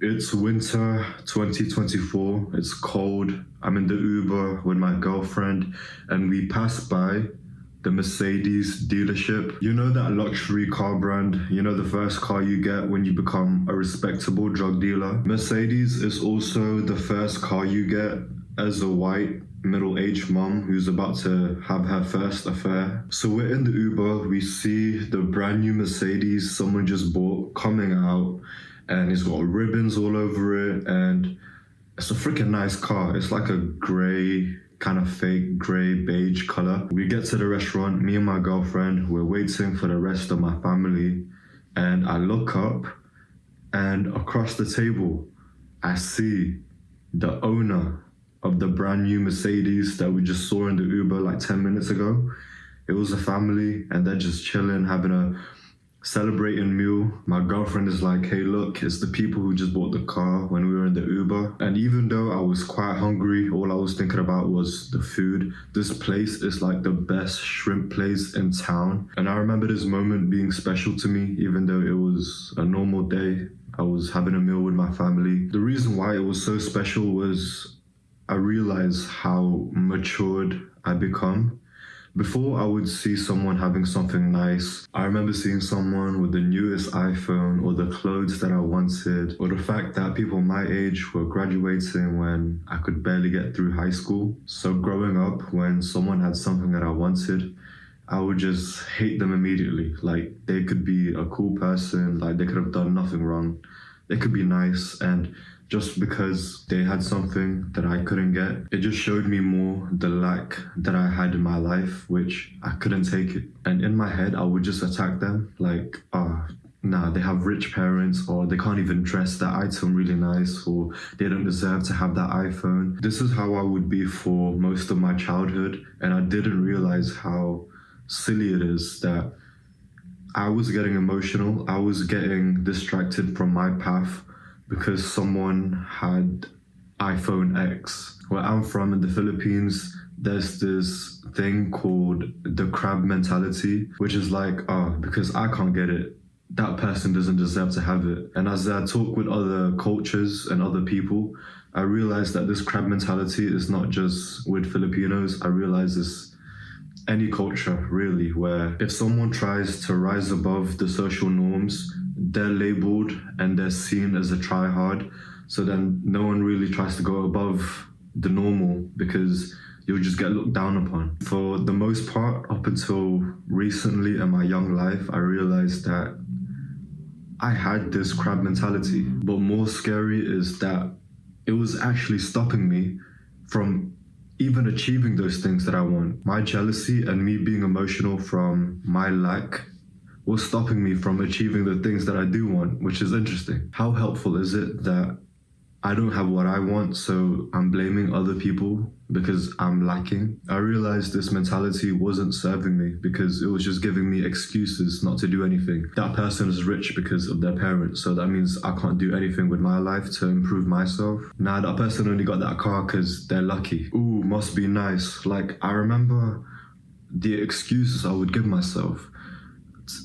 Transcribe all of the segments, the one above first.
It's winter 2024. It's cold. I'm in the Uber with my girlfriend and we pass by the Mercedes dealership. You know that luxury car brand? You know the first car you get when you become a respectable drug dealer? Mercedes is also the first car you get as a white middle-aged mom who's about to have her first affair. So we're in the Uber, we see the brand new Mercedes someone just bought coming out, and it's got ribbons all over it, and it's a freaking nice car. It's like a gray, kind of fake gray beige color. We get to the restaurant, me and my girlfriend, we're waiting for the rest of my family, and I look up, and across the table, I see the owner of the brand new Mercedes that we just saw in the Uber like 10 minutes ago. It was a family and they're just chilling, having a celebrating meal. My girlfriend is like, hey, look, it's the people who just bought the car when we were in the Uber. And even though I was quite hungry, all I was thinking about was the food. This place is like the best shrimp place in town. And I remember this moment being special to me, even though it was a normal day. I was having a meal with my family. The reason why it was so special was I realized how matured I become. Before I would see someone having something nice, I remember seeing someone with the newest iPhone or the clothes that I wanted, or the fact that people my age were graduating when I could barely get through high school. So growing up, when someone had something that I wanted, I would just hate them immediately. Like, they could be a cool person, like they could have done nothing wrong. They could be nice, and just because they had something that I couldn't get, it just showed me more the lack that I had in my life, which I couldn't take it. And in my head, I would just attack them like, nah, they have rich parents, or they can't even dress that item really nice, or they don't deserve to have that iPhone. This is how I would be for most of my childhood, and I didn't realize how silly it is that I was getting emotional, I was getting distracted from my path because someone had iPhone X. Where I'm from in the Philippines, there's this thing called the crab mentality, which is like, because I can't get it, that person doesn't deserve to have it. And as I talk with other cultures and other people, I realize that this crab mentality is not just with Filipinos. I realize it's any culture, really, where if someone tries to rise above the social norms, they're labeled and they're seen as a try-hard. So then no one really tries to go above the normal because you'll just get looked down upon. For the most part, up until recently in my young life, I realized that I had this crab mentality. But more scary is that it was actually stopping me from even achieving those things that I want. My jealousy and me being emotional from my lack was stopping me from achieving the things that I do want, which is interesting. How helpful is it that I don't have what I want, so I'm blaming other people because I'm lacking? I realized this mentality wasn't serving me because it was just giving me excuses not to do anything. That person is rich because of their parents, so that means I can't do anything with my life to improve myself. Nah, that person only got that car because they're lucky. Ooh, must be nice. Like, I remember the excuses I would give myself.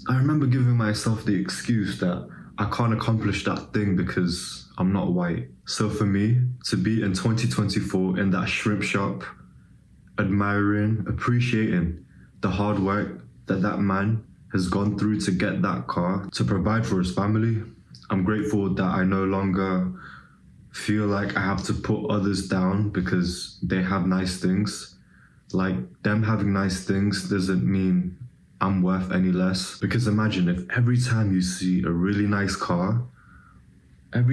I remember giving myself the excuse that I can't accomplish that thing because I'm not white. So for me, to be in 2024 in that shrimp shop, admiring, appreciating the hard work that that man has gone through to get that car, to provide for his family, I'm grateful that I no longer feel like I have to put others down because they have nice things. Like, them having nice things doesn't mean I'm worth any less. Because imagine if every time you see a really nice car, and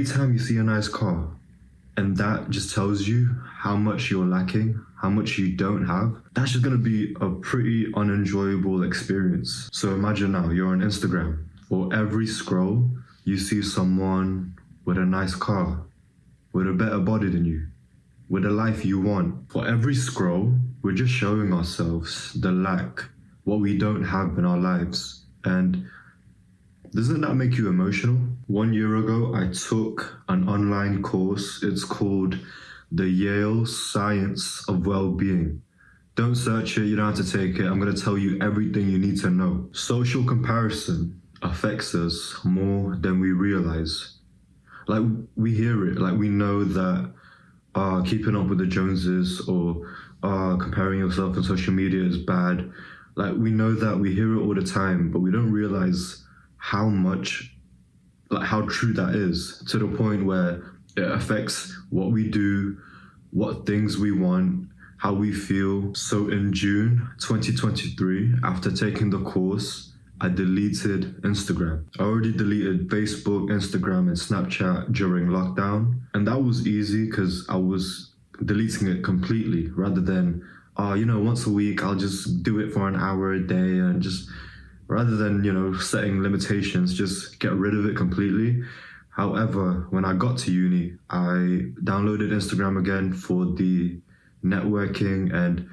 that just tells you how much you're lacking, how much you don't have, that's just gonna be a pretty unenjoyable experience. So imagine now you're on Instagram. For every scroll, you see someone with a nice car, with a better body than you, with a life you want. For every scroll, we're just showing ourselves the lack, what we don't have in our lives. And doesn't that make you emotional? 1 year ago, I took an online course. It's called the Yale Science of Well-Being. Don't search it, you don't have to take it. I'm gonna tell you everything you need to know. Social comparison affects us more than we realize. Like, we hear it, like we know that keeping up with the Joneses or comparing yourself on social media is bad. Like, we know that, we hear it all the time, but we don't realize how much, like how true that is, to the point where it affects what we do, what things we want, how we feel. So in June 2023, after taking the course, I deleted Instagram. I already deleted Facebook, Instagram, and Snapchat during lockdown. And that was easy because I was deleting it completely rather than, once a week, I'll just do it for an hour a day, and just rather than, setting limitations, just get rid of it completely. However, when I got to uni, I downloaded Instagram again for the networking and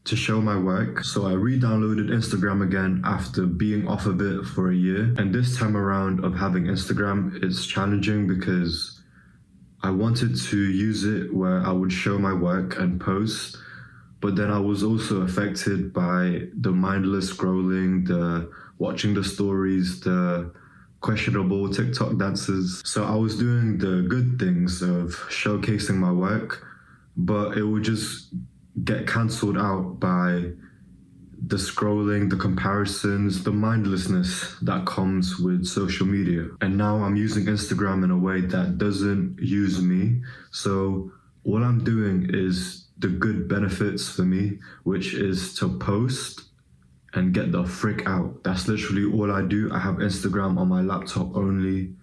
to show my work. So I re-downloaded Instagram again after being off of it for a year. And this time around of having Instagram, it's challenging because I wanted to use it where I would show my work and post, but then I was also affected by the mindless scrolling, the watching the stories, the questionable TikTok dances. So I was doing the good things of showcasing my work, but it would just get cancelled out by the scrolling, the comparisons, the mindlessness that comes with social media. And now I'm using Instagram in a way that doesn't use me. So all I'm doing is the good benefits for me, which is to post and get the frick out. That's literally all I do. I have Instagram on my laptop only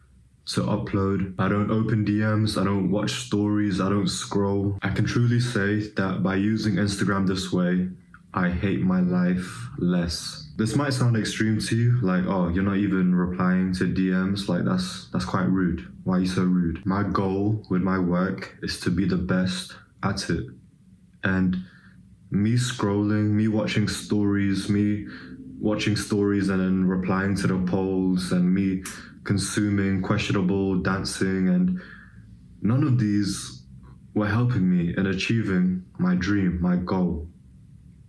to upload. I don't open DMs, I don't watch stories, I don't scroll. I can truly say that by using Instagram this way, I hate my life less. This might sound extreme to you, like, oh, you're not even replying to DMs, like that's quite rude. Why are you so rude? My goal with my work is to be the best at it. And me scrolling, me watching stories and then replying to the polls, and me consuming questionable dancing, and none of these were helping me in achieving my dream, my goal,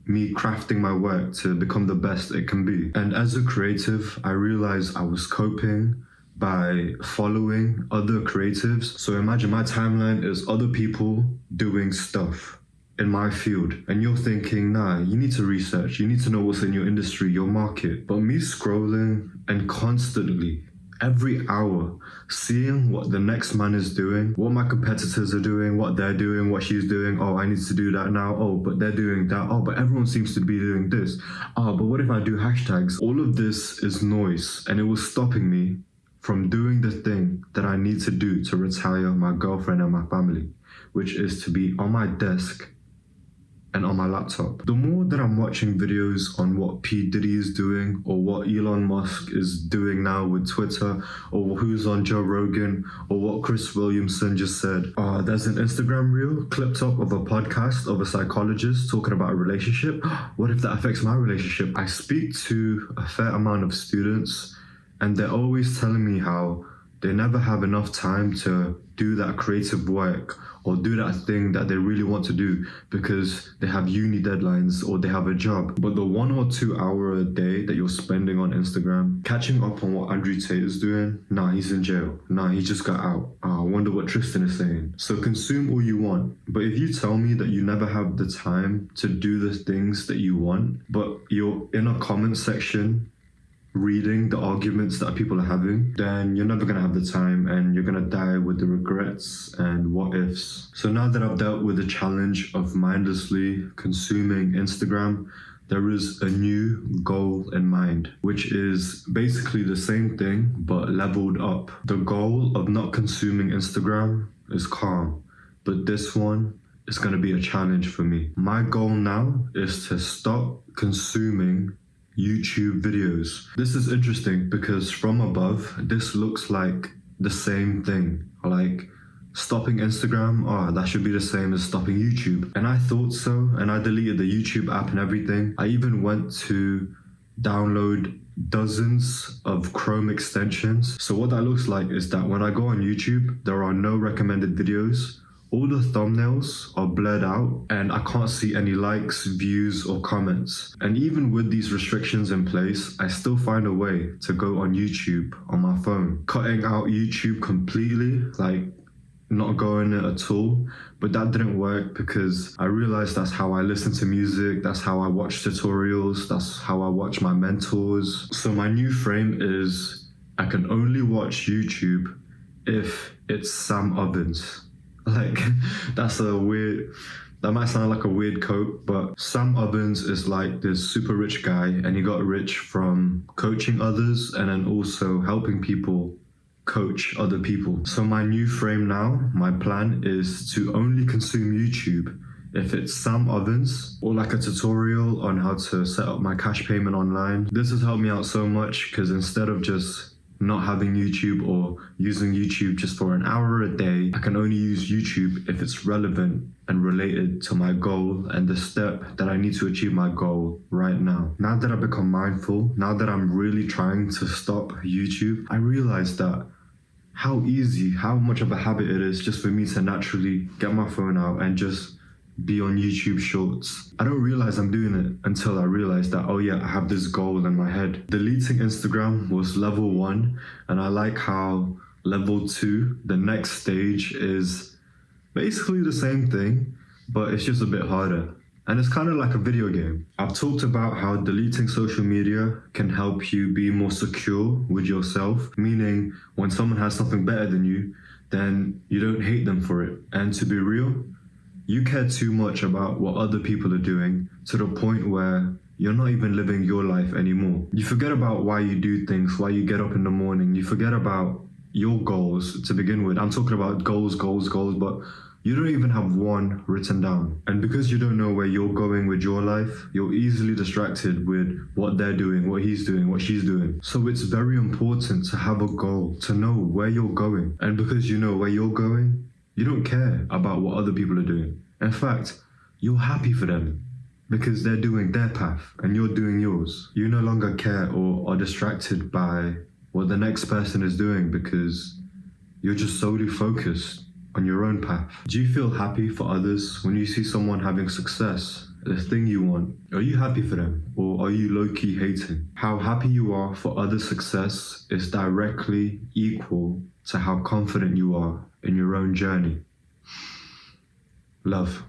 me crafting my work to become the best it can be. And as a creative, I realized I was coping by following other creatives. So imagine my timeline is other people doing stuff in my field, and you're thinking, nah, you need to research, you need to know what's in your industry, your market. But me scrolling and constantly, every hour, seeing what the next man is doing, what my competitors are doing, what they're doing, what she's doing. Oh, I need to do that now. Oh, but they're doing that. Oh, but everyone seems to be doing this. Oh, but what if I do hashtags? All of this is noise, and it was stopping me from doing the thing that I need to do to retire my girlfriend and my family, which is to be on my desk and on my laptop. The more that I'm watching videos on what P. Diddy is doing, or what Elon Musk is doing now with Twitter, or who's on Joe Rogan, or what Chris Williamson just said, there's an Instagram reel clipped up of a podcast of a psychologist talking about a relationship. What if that affects my relationship? I speak to a fair amount of students, and they're always telling me how they never have enough time to do that creative work or do that thing that they really want to do because they have uni deadlines or they have a job. But the 1 or 2 hour a day that you're spending on Instagram, catching up on what Andrew Tate is doing, nah, he's in jail. Nah, he just got out. I wonder what Tristan is saying. So consume all you want. But if you tell me that you never have the time to do the things that you want, but you're in a comment section reading the arguments that people are having, then you're never going to have the time, and you're going to die with the regrets and what ifs. So now that I've dealt with the challenge of mindlessly consuming Instagram, there is a new goal in mind, which is basically the same thing but leveled up. The goal of not consuming Instagram is calm, but this one is going to be a challenge for me. My goal now is to stop consuming YouTube videos. This is interesting because from above, this looks like the same thing. Like stopping Instagram, that should be the same as stopping YouTube. And I thought so, and I deleted the YouTube app and everything. I even went to download dozens of Chrome extensions. So what that looks like is that when I go on YouTube, there are no recommended videos. all the thumbnails are blurred out and I can't see any likes, views, or comments. And even with these restrictions in place, I still find a way to go on YouTube on my phone. Cutting out YouTube completely, like not going it at all, but that didn't work because I realized that's how I listen to music, that's how I watch tutorials, that's how I watch my mentors. So my new frame is I can only watch YouTube if it's Sam Ovens. Like, that might sound like a weird quote, but Sam Ovens is like this super rich guy, and he got rich from coaching others and then also helping people coach other people. So my new frame now, my plan is to only consume YouTube if it's Sam Ovens or like a tutorial on how to set up my cash payment online. This has helped me out so much because instead of just not having YouTube or using YouTube just for an hour a day, I can only use YouTube if it's relevant and related to my goal and the step that I need to achieve my goal right now. Now that I've become mindful, now that I'm really trying to stop YouTube, I realize that how much of a habit it is just for me to naturally get my phone out and just be on YouTube Shorts. I don't realize I'm doing it until I realize that, oh yeah, I have this goal in my head. Deleting Instagram was level 1, and I like how level 2, the next stage, is basically the same thing, but it's just a bit harder. And it's kind of like a video game. I've talked about how deleting social media can help you be more secure with yourself, meaning when someone has something better than you, then you don't hate them for it. And to be real, you care too much about what other people are doing to the point where you're not even living your life anymore. You forget about why you do things, why you get up in the morning. You forget about your goals to begin with. I'm talking about goals, but you don't even have one written down. And because you don't know where you're going with your life, you're easily distracted with what they're doing, what he's doing, what she's doing. So it's very important to have a goal, to know where you're going. And because you know where you're going, you don't care about what other people are doing. In fact, you're happy for them because they're doing their path and you're doing yours. You no longer care or are distracted by what the next person is doing because you're just solely focused on your own path. Do you feel happy for others when you see someone having success, the thing you want? Are you happy for them or are you low-key hating? How happy you are for others' success is directly equal to how confident you are in your own journey. Love.